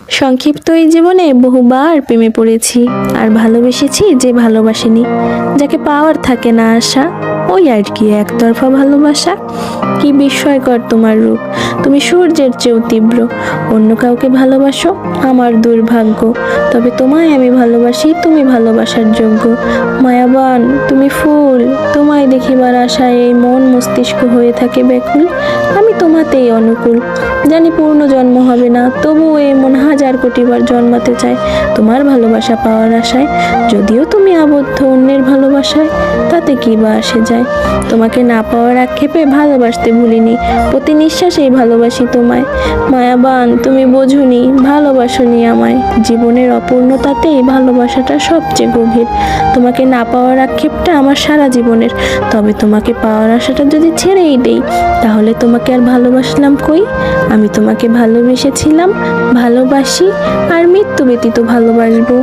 সংক্ষিপ্ত এই জীবনে বহুবার প্রেমে পড়েছি, আর ভালোবেসেছি যে ভালোবাসেনি, যাকে পাওয়ার থাকে না আশা, ওই আর কি একতরফা ভালোবাসা। কি বিস্ময়কর তোমার রূপ, তুমি সূর্যের চেয়েও তীব্র। অন্য কাউকে ভালোবাসো আমার দুর্ভাগ্য, তবে তোমায় আমি ভালোবাসি, তুমি ভালোবাসার যোগ্য। মায়াবান তুমি ফুল, তোমায় দেখিবার আশায় এই মন মস্তিষ্ক হয়ে থাকে ব্যাকুল। আমি তোমাতেই অনুকূল, জানি পূর্ণ জন্ম হবে না, তবুও এই মন হাজার কোটিবার জন্মাতে চায় তোমার ভালোবাসা পাওয়ার আশায়। যদিও তুমি আবদ্ধ অন্যের ভালোবাসায়, তাতে কি বা আসে যায়। তোমাকে না পাওয়ার আক্ষেপে ভালোবাসতে ভুলিনি, প্রতি নিঃশ্বাসেই ভালোবাসি তোমায়। মায়াবান তুমি বোঝনি, ভালোবাসনি আমায়, জীবনের অপূর্ণতাতেই ভালোবাসাটা সবচেয়ে গভীর। তোমাকে না পাওয়ার আক্ষেপটা আমার সারা জীবনের, তবে তোমাকে পাওয়ার আশাটা যদি ছেড়েই দেই, তাহলে তোমাকে আর ভালোবাসলাম কই। আমি তোমাকে ভালোবেসেছিলাম, ভালোবাসি, আর মৃত্যু ব্যতীত ভালোবাসবো।